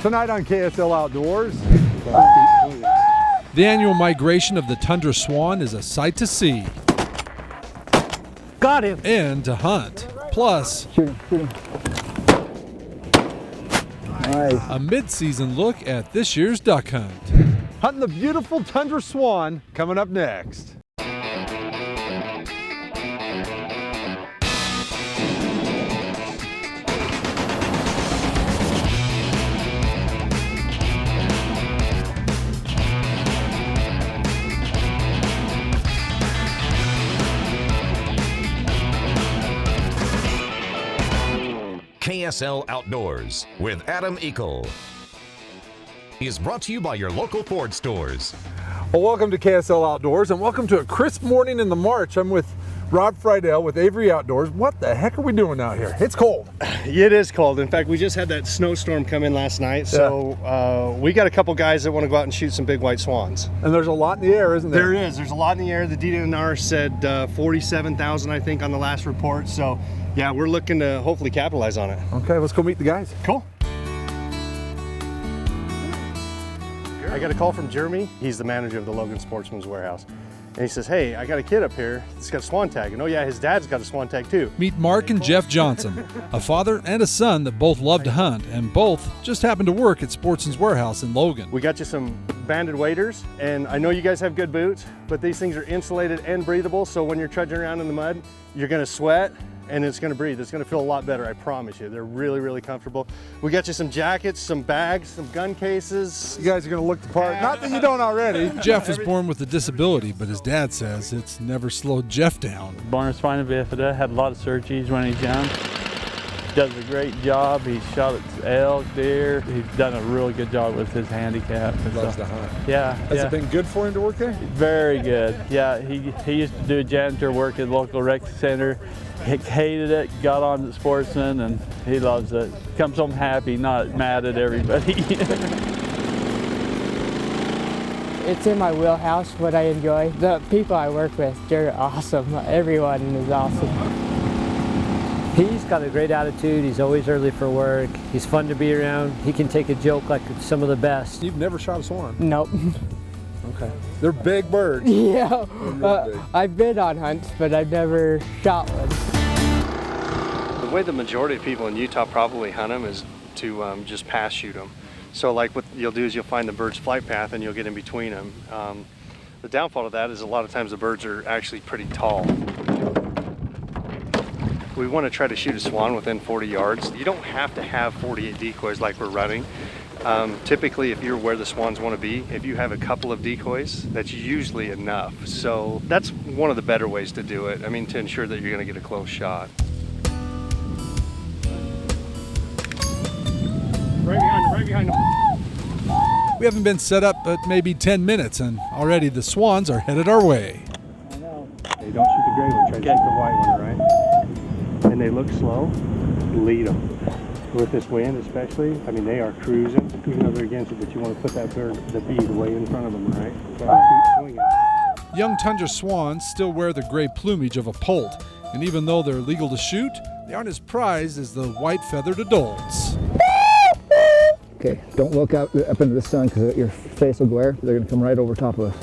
Tonight on KSL Outdoors. The annual migration of the Tundra Swan is a sight to see. Got him. And to hunt. Plus, Shoot him. Nice. a mid-season look at this year's duck hunt. Hunting the beautiful Tundra Swan coming up next. KSL Outdoors with Adam Eakle is brought to you by your local Ford stores. Well, welcome to KSL Outdoors and welcome to a crisp morning in the March. I'm with Rob Friedel with Avery Outdoors. What the heck are we doing out here? It's cold. It is cold. In fact, we just had that snowstorm come in last night, so we got a couple guys that want to go out and shoot some big white swans. And there's a lot in the air, isn't there? There is. There's a lot in the air. The DNR said 47,000, I think, on the last report. So, yeah, we're looking to hopefully capitalize on it. Okay, let's go meet the guys. Cool. I got a call from Jeremy. He's the manager of the Logan Sportsman's warehouse. And he says, hey, I got a kid up here that's got a swan tag. And oh yeah, his dad's got a swan tag too. Meet Mark and Jeff Johnson, a father and a son that both love to hunt, and both just happen to work at Sportsman's warehouse in Logan. We got you some banded waders, and I know you guys have good boots, but these things are insulated and breathable, so when you're trudging around in the mud, you're gonna sweat, and it's gonna breathe. It's gonna feel a lot better, I promise you. They're really, really comfortable. We got you some jackets, some bags, some gun cases. You guys are gonna look the part. Not that you don't already. Jeff was born with a disability, but his dad says it's never slowed Jeff down. Born with spina bifida, had a lot of surgeries when he's young. Does a great job. He's shot at elk, deer. He's done a really good job with his handicap. Loves to hunt. Yeah. Has it been good for him to work there? Very good. Yeah, he used to do janitor work at the local rec center. He hated it, got on to Sportsman, and he loves it. Comes home happy, not mad at everybody. It's in my wheelhouse, what I enjoy. The people I work with, they're awesome. Everyone is awesome. He's got a great attitude. He's always early for work. He's fun to be around. He can take a joke like some of the best. You've never shot a swan? Nope. Okay. They're big birds. Yeah. Really big. I've been on hunts, but I've never shot one. The way the majority of people in Utah probably hunt them is to just pass shoot them. So like what you'll do is you'll find the bird's flight path and you'll get in between them. The downfall of that is a lot of times the birds are actually pretty tall. We want to try to shoot a swan within 40 yards. You don't have to have 48 decoys like we're running. Typically, if you're where the swans want to be, if you have a couple of decoys, that's usually enough. So that's one of the better ways to do it. I mean, to ensure that you're going to get a close shot. Right behind them. We haven't been set up but maybe 10 minutes, and already the swans are headed our way. I know. Hey, don't shoot the gray one, try to shoot the white one, right? And they look slow, lead them. With this wind especially, I mean, they are cruising, even though they're against it, but you want to put that bird, the bead, way in front of them, right? So keep swinging. Young Tundra swans still wear the gray plumage of a poult, and even though they're legal to shoot, they aren't as prized as the white-feathered adults. Okay, don't look up into the sun because your face will glare. They're going to come right over top of us.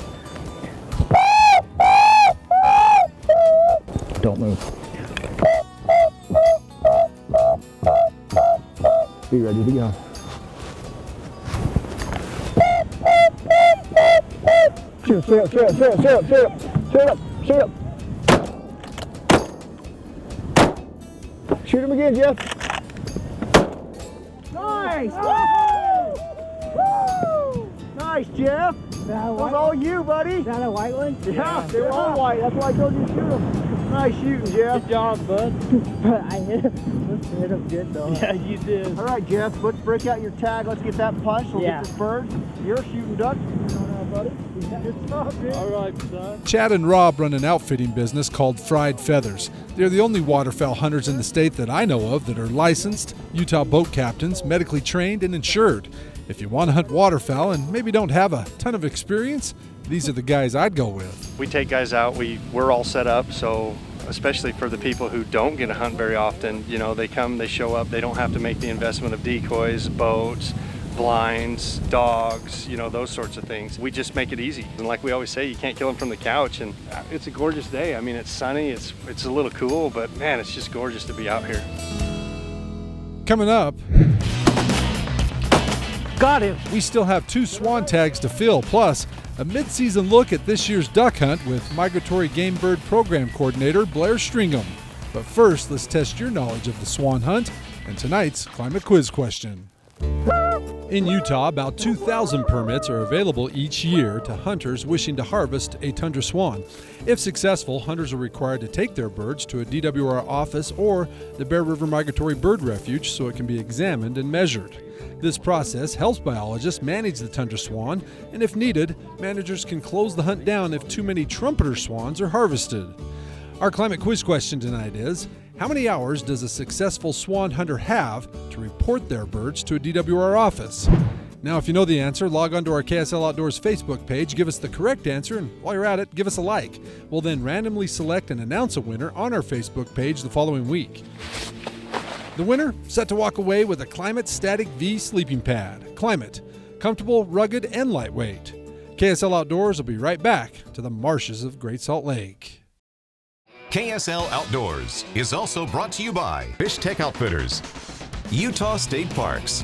Don't move. Be ready to go. Shoot, shoot up, shoot up, shoot up, shoot up, shoot up, shoot up, shoot up. Shoot him again, Jeff. Nice! Woo! Nice, Jeff. That was all you, buddy. Is that a white one? Yeah, they were all white. That's why I told you to shoot them. Nice shooting, Jeff. Good job, bud. I hit him good though. Yeah, you did. All right, Jeff, let's break out your tag. Let's get that punch. We'll Yeah. get this bird. You're shooting ducks. Buddy. Good stuff, dude. All right, son. Chad and Rob run an outfitting business called Fried Feathers. They're the only waterfowl hunters in the state that I know of that are licensed, Utah boat captains, medically trained, and insured. If you want to hunt waterfowl and maybe don't have a ton of experience, these are the guys I'd go with. We take guys out, we're all set up, so especially for the people who don't get to hunt very often, you know, they come, they show up, they don't have to make the investment of decoys, boats, blinds, dogs, you know, those sorts of things. We just make it easy. And like we always say, you can't kill them from the couch. And it's a gorgeous day. I mean, it's sunny, it's a little cool, but man, it's just gorgeous to be out here. Coming up, Got him. we still have 2 Swan tags to fill, plus a mid-season look at this year's duck hunt with Migratory Game Bird Program Coordinator Blair Stringham. But first, let's test your knowledge of the swan hunt and tonight's climate quiz question. In Utah, about 2,000 permits are available each year to hunters wishing to harvest a tundra swan. If successful, hunters are required to take their birds to a DWR office or the Bear River Migratory Bird Refuge so it can be examined and measured. This process helps biologists manage the tundra swan, and if needed, managers can close the hunt down if too many trumpeter swans are harvested. Our climate quiz question tonight is, how many hours does a successful swan hunter have to report their birds to a DWR office? Now, if you know the answer, log on to our KSL Outdoors Facebook page, give us the correct answer, and while you're at it, give us a like. We'll then randomly select and announce a winner on our Facebook page the following week. The winner set to walk away with a Climate Static V sleeping pad. Climate, comfortable, rugged, and lightweight. KSL Outdoors will be right back to the marshes of Great Salt Lake. KSL Outdoors is also brought to you by Fish Tech Outfitters, Utah State Parks,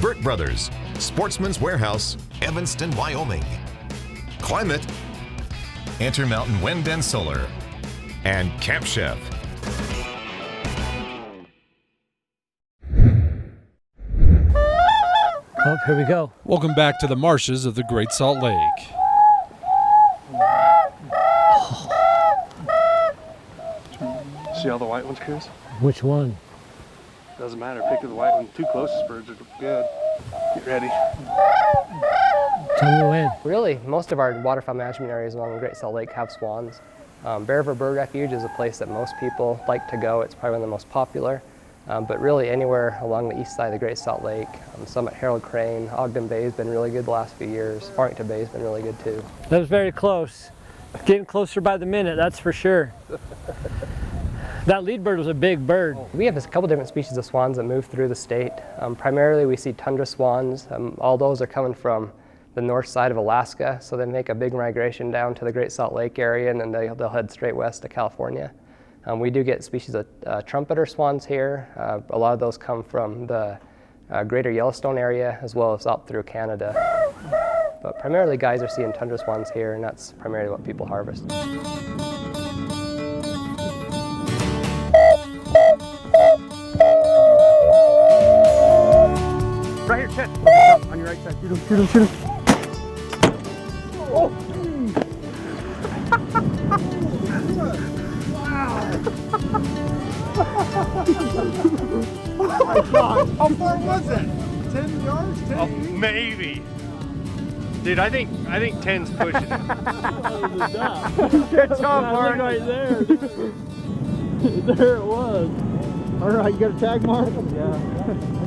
Burt Brothers, Sportsman's Warehouse, Evanston, Wyoming, Climate, Intermountain Wind and Solar, and Camp Chef. Oh, here we go. Welcome back to the marshes of the Great Salt Lake. See all the white ones, Chris? Which one? Doesn't matter, pick the white one. 2 closest birds are good. Get ready. Tell me when. Really, most of our waterfowl management areas along the Great Salt Lake have swans. Bear River Bird Refuge is a place that most people like to go. It's probably one of the most popular. But really anywhere along the east side of the Great Salt Lake, some at Harold Crane, Ogden Bay has been really good the last few years. Farmington Bay has been really good too. That was very close. Getting closer by the minute, that's for sure. That lead bird was a big bird. We have a couple different species of swans that move through the state. Primarily we see tundra swans. All those are coming from the north side of Alaska, so they make a big migration down to the Great Salt Lake area, and then they'll head straight west to California. We do get species of trumpeter swans here. A lot of those come from the greater Yellowstone area as well as up through Canada. But primarily guys are seeing tundra swans here, and that's primarily what people harvest. Right here, Chet. On your right side. Shoot him, shoot him, shoot him. Oh! How far was that? 10 yards? 10 Oh, maybe. Dude, I think 10's pushing it. Good job, Mark. Right there. There it was. All right, you got a tag, Mark? Yeah.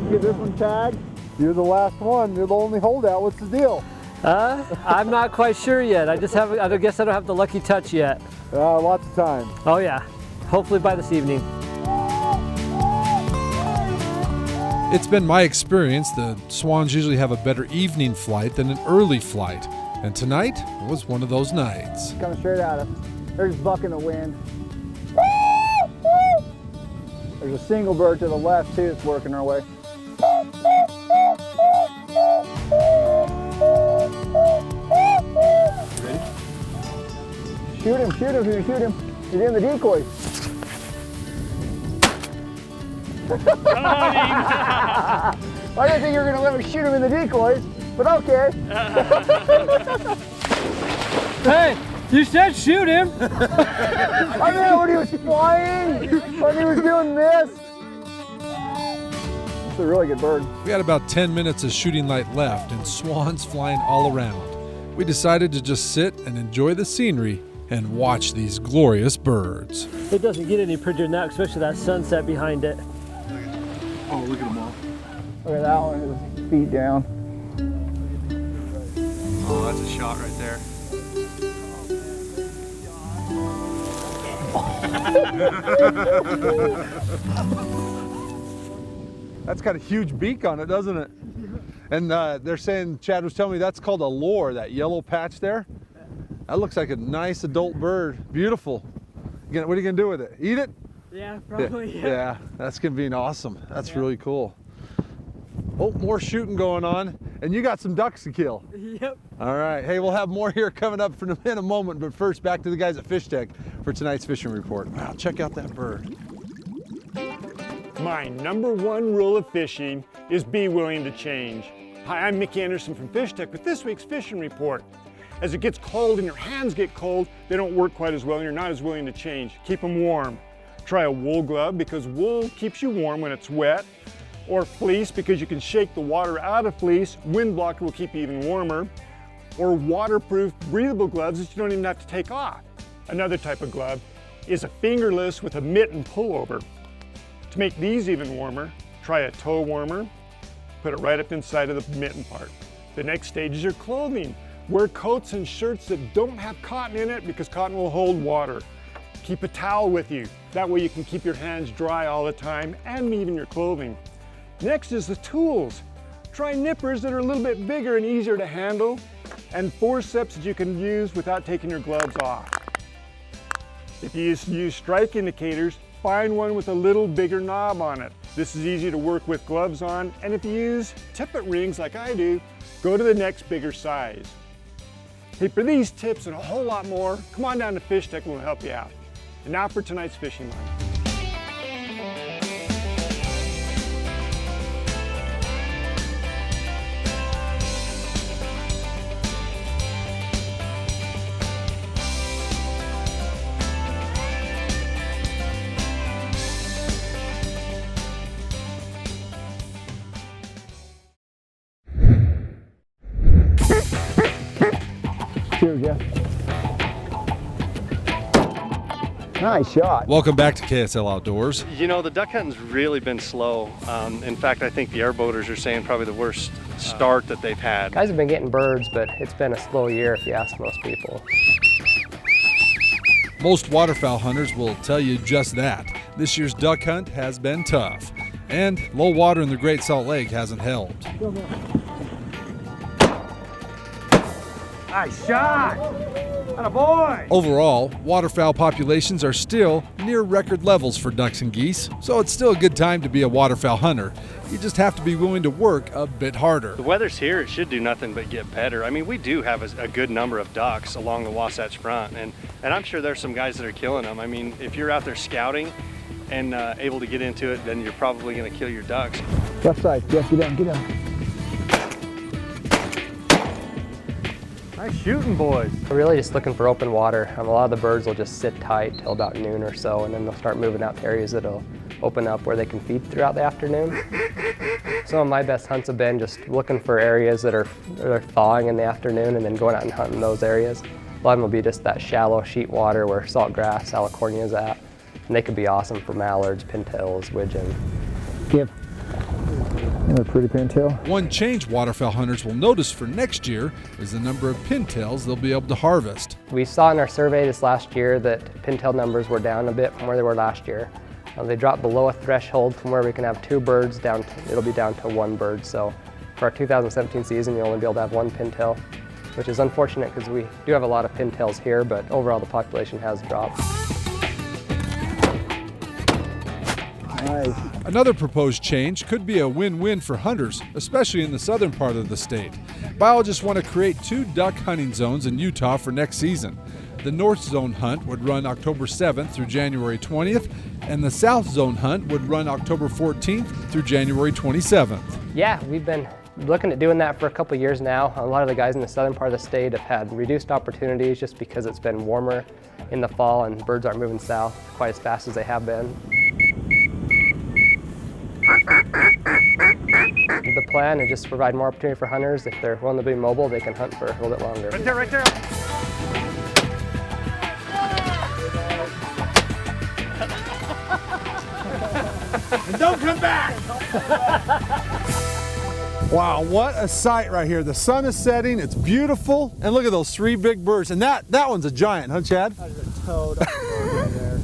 Get this one tagged. You're the last one. You're the only holdout. What's the deal? I'm not quite sure yet. I guess I don't have the lucky touch yet. Lots of time. Oh yeah, hopefully by this evening. It's been my experience that swans usually have a better evening flight than an early flight, and tonight was one of those nights. Coming straight at us. They're just bucking the wind. There's a single bird to the left too that's working our way. Ready? Shoot him, shoot him, shoot him. He's in the decoys. I didn't think you were going to let me shoot him in the decoys, but okay. Hey, you said shoot him. I didn't know when he was flying, when he was doing this. It's a really good bird. We had about 10 minutes of shooting light left and swans flying all around. We decided to just sit and enjoy the scenery and watch these glorious birds. It doesn't get any prettier than that, especially that sunset behind it. Oh, look at them all. Look at that one, his feet down. Oh, that's a shot right there. That's got a huge beak on it, doesn't it? And they're saying, Chad was telling me that's called a lure, that yellow patch there. That looks like a nice adult bird. Beautiful. What are you gonna do with it? Eat it? Yeah, probably. Yeah, that's gonna be awesome. That's really cool. Oh, more shooting going on. And you got some ducks to kill. Yep. All right. Hey, we'll have more here coming up in a moment. But first, back to the guys at Fish Tech for tonight's fishing report. Wow, check out that bird. My number one rule of fishing is be willing to change. Hi, I'm Mickey Anderson from Fish Tech with this week's fishing report. As it gets cold and your hands get cold, they don't work quite as well and you're not as willing to change. Keep them warm. Try a wool glove because wool keeps you warm when it's wet, or fleece because you can shake the water out of fleece. Wind blocker will keep you even warmer, or waterproof breathable gloves that you don't even have to take off. Another type of glove is a fingerless with a mitten pullover. To make these even warmer, try a toe warmer, put it right up inside of the mitten part. The next stage is your clothing. Wear coats and shirts that don't have cotton in it because cotton will hold water. Keep a towel with you. That way you can keep your hands dry all the time and even your clothing. Next is the tools. Try nippers that are a little bit bigger and easier to handle, and forceps that you can use without taking your gloves off. If you use strike indicators, find one with a little bigger knob on it. This is easy to work with gloves on, and if you use tippet rings like I do, go to the next bigger size. Hey, for these tips and a whole lot more, come on down to Fish Tech and we'll help you out. And now for tonight's fishing line. Cheers, Jeff. Nice shot. Welcome back to KSL Outdoors. You know, the duck hunting's really been slow. In fact, I think the airboaters are saying probably the worst start that they've had. Guys have been getting birds, but it's been a slow year if you ask most people. Most waterfowl hunters will tell you just that. This year's duck hunt has been tough, and low water in the Great Salt Lake hasn't helped. Nice shot. Attaboy. Overall, waterfowl populations are still near record levels for ducks and geese, so it's still a good time to be a waterfowl hunter. You just have to be willing to work a bit harder. The weather's here, it should do nothing but get better. I mean, we do have a good number of ducks along the Wasatch Front, and I'm sure there's some guys that are killing them. I mean, if you're out there scouting and able to get into it, then you're probably gonna kill your ducks. Left side, Jeff, get down, get down. Nice shooting, boys. We're really just looking for open water. A lot of the birds will just sit tight till about noon or so, and then they'll start moving out to areas that'll open up where they can feed throughout the afternoon. Some of my best hunts have been just looking for areas that are thawing in the afternoon and then going out and hunting those areas. A lot of them will be just that shallow sheet water where saltgrass, alicornia is at, and they could be awesome for mallards, pintails, widgeon. Give. Another pretty pintail. One change waterfowl hunters will notice for next year is the number of pintails they'll be able to harvest. We saw in our survey this last year that pintail numbers were down a bit from where they were last year. They dropped below a threshold from where we can have 2 birds down to, it'll be down to 1 bird. So for our 2017 season, you'll only be able to have 1 pintail, which is unfortunate because we do have a lot of pintails here, but overall the population has dropped. Nice. Another proposed change could be a win-win for hunters, especially in the southern part of the state. Biologists want to create 2 duck hunting zones in Utah for next season. The North Zone hunt would run October 7th through January 20th, and the South Zone hunt would run October 14th through January 27th. Yeah, we've been looking at doing that for a couple years now. A lot of the guys in the southern part of the state have had reduced opportunities just because it's been warmer in the fall and birds aren't moving south quite as fast as they have been. The plan is just to provide more opportunity for hunters. If they're willing to be mobile, they can hunt for a little bit longer. Right there, right there. And don't come back. Wow, what a sight right here. The sun is setting, it's beautiful, and look at those 3 big birds. And that one's a giant, huh, Chad? That is a toad right there.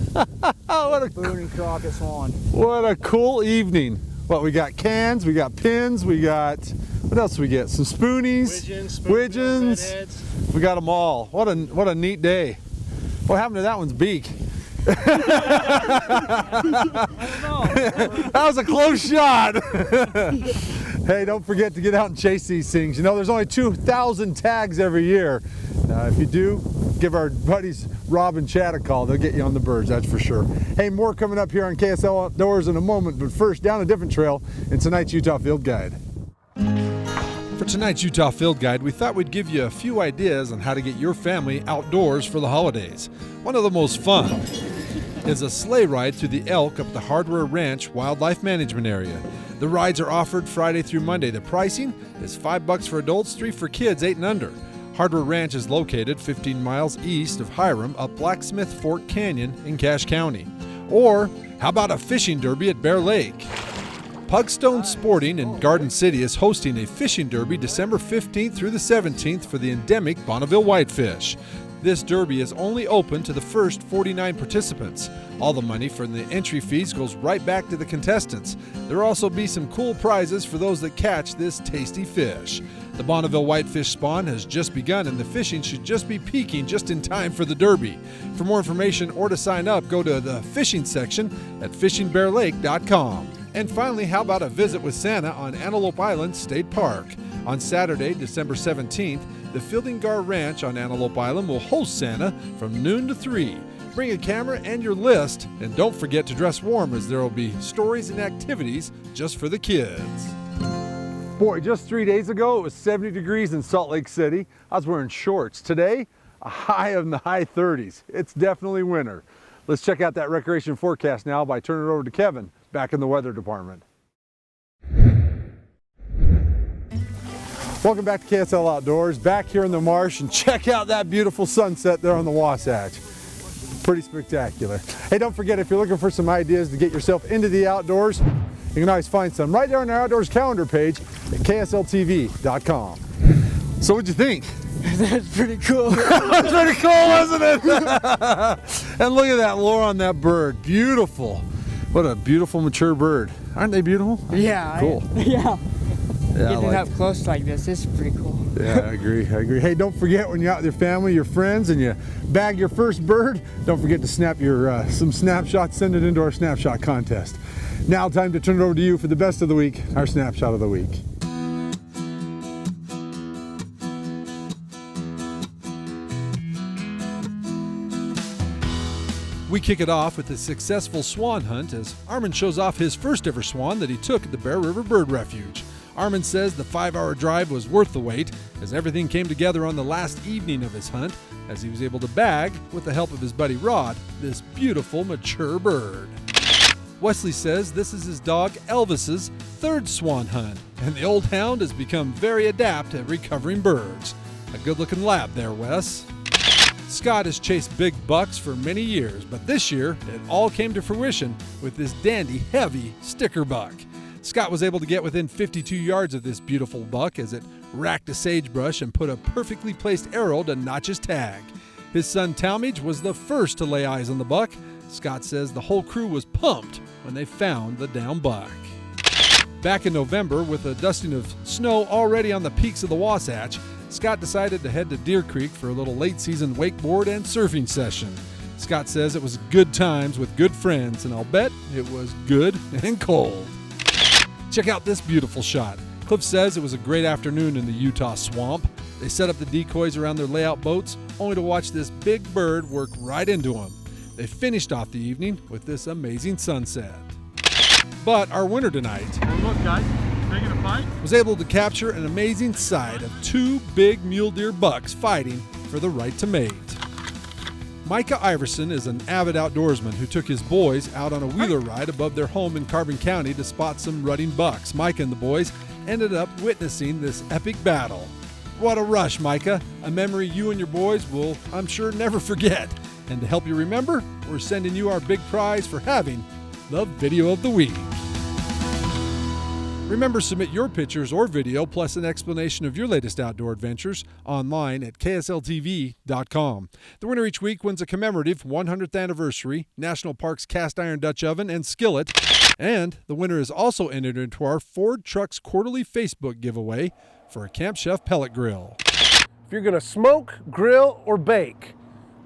What a Boone and Crockett Swan. What a cool evening. What, we got cans, we got pins, we got What else we get? Some spoonies, widgeons. We got them all. What a neat day. What happened to that one's beak? I don't know. That was a close shot. Hey, don't forget to get out and chase these things. You know, there's only 2,000 tags every year. If you do, give our buddies Rob and Chad a call. They'll get you on the birds, that's for sure. Hey, more coming up here on KSL Outdoors in a moment, but first, down a different trail in tonight's Utah Field Guide. For tonight's Utah Field Guide, we thought we'd give you a few ideas on how to get your family outdoors for the holidays. One of the most fun is a sleigh ride through the Elk up the Hardware Ranch Wildlife Management Area. The rides are offered Friday through Monday. The pricing is $5 for adults, $3 for kids 8 and under. Hardware Ranch is located 15 miles east of Hiram up Blacksmith Fork Canyon in Cache County. Or how about a fishing derby at Bear Lake? Pugstone Sporting in Garden City is hosting a fishing derby December 15th through the 17th for the endemic Bonneville whitefish. This derby is only open to the first 49 participants. All the money from the entry fees goes right back to the contestants. There will also be some cool prizes for those that catch this tasty fish. The Bonneville whitefish spawn has just begun and the fishing should just be peaking just in time for the derby. For more information or to sign up, go to the fishing section at fishingbearlake.com. And finally, how about a visit with Santa on Antelope Island State Park? On Saturday, December 17th, the Fielding-Gar Ranch on Antelope Island will host Santa from noon to 3. Bring a camera and your list, and don't forget to dress warm as there will be stories and activities just for the kids. Boy, just 3 days ago, it was 70 degrees in Salt Lake City. I was wearing shorts. Today, a high in the high 30s. It's definitely winter. Let's check out that recreation forecast now by turning it over to Kevin back in the weather department. Welcome back to KSL Outdoors, back here in the marsh, and check out that beautiful sunset there on the Wasatch. Pretty spectacular. Hey, don't forget, if you're looking for some ideas to get yourself into the outdoors, you can always find some right there on our outdoors calendar page at ksltv.com. So what'd you think? That's pretty cool. That's pretty cool, wasn't it? And look at that lure on that bird. Beautiful. What a beautiful mature bird. Aren't they beautiful? Yeah. Cool. Yeah. Getting like up close like this is pretty cool. Yeah, I agree. Hey, don't forget when you're out with your family, your friends, and you bag your first bird, don't forget to snap your some snapshots, send it into our snapshot contest. Now time to turn it over to you for the best of the week, our snapshot of the week. We kick it off with a successful swan hunt as Armin shows off his first ever swan that he took at the Bear River Bird Refuge. Armin says the 5-hour drive was worth the wait as everything came together on the last evening of his hunt as he was able to bag, with the help of his buddy Rod, this beautiful mature bird. Wesley says this is his dog Elvis's third swan hunt, and the old hound has become very adept at recovering birds. A good-looking lab there, Wes. Scott has chased big bucks for many years, but this year it all came to fruition with this dandy, heavy sticker buck. Scott was able to get within 52 yards of this beautiful buck as it racked a sagebrush and put a perfectly placed arrow to notch his tag. His son Talmadge was the first to lay eyes on the buck. Scott says the whole crew was pumped when they found the down buck. Back in November, with a dusting of snow already on the peaks of the Wasatch, Scott decided to head to Deer Creek for a little late-season wakeboard and surfing session. Scott says it was good times with good friends, and I'll bet it was good and cold. Check out this beautiful shot. Cliff says it was a great afternoon in the Utah swamp. They set up the decoys around their layout boats, only to watch this big bird work right into them. They finished off the evening with this amazing sunset. But our winner tonight, Look, guys, making a fight. was able to capture an amazing sight of 2 big mule deer bucks fighting for the right to mate. Micah Iverson is an avid outdoorsman who took his boys out on a wheeler ride above their home in Carbon County to spot some rutting bucks. Micah and the boys ended up witnessing this epic battle. What a rush, Micah. A memory you and your boys will, I'm sure, never forget. And to help you remember, we're sending you our big prize for having the video of the week. Remember, submit your pictures or video plus an explanation of your latest outdoor adventures online at ksltv.com. The winner each week wins a commemorative 100th anniversary National Parks cast iron Dutch oven and skillet. And the winner is also entered into our Ford Trucks quarterly Facebook giveaway for a Camp Chef pellet grill. If you're going to smoke, grill, or bake,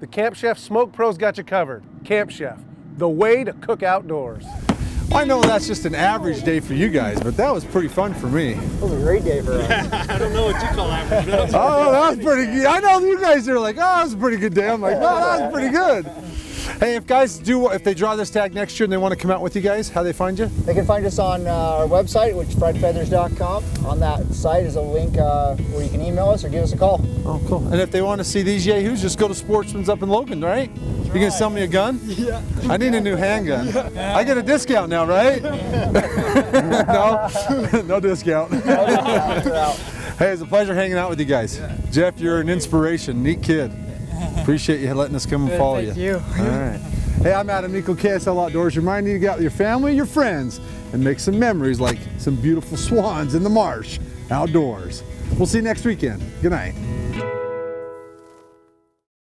the Camp Chef Smoke Pro's got you covered. Camp Chef, the way to cook outdoors. I know that's just an average day for you guys, but that was pretty fun for me. It was a great day for us. I don't know what you call average. Oh, that was pretty good. I know you guys are like, oh, that was a pretty good day. I'm like, no, that was pretty good. Hey, if they draw this tag next year and they want to come out with you guys, how they find you? They can find us on our website, which is friedfeathers.com. On that site is a link where you can email us or give us a call. Oh, cool. And if they want to see these yahoos, just go to Sportsman's up in Logan, right? You gonna sell me a gun? Yeah. I need a new handgun. I get a discount now, right? No? No discount. Hey, it's a pleasure hanging out with you guys. Jeff, you're an inspiration. Neat kid. Appreciate you letting us come and follow you. Thank you. All right. Hey, I'm Adam Eakle, KSL Outdoors, reminding you to get out with your family, your friends, and make some memories like some beautiful swans in the marsh outdoors. We'll see you next weekend. Good night.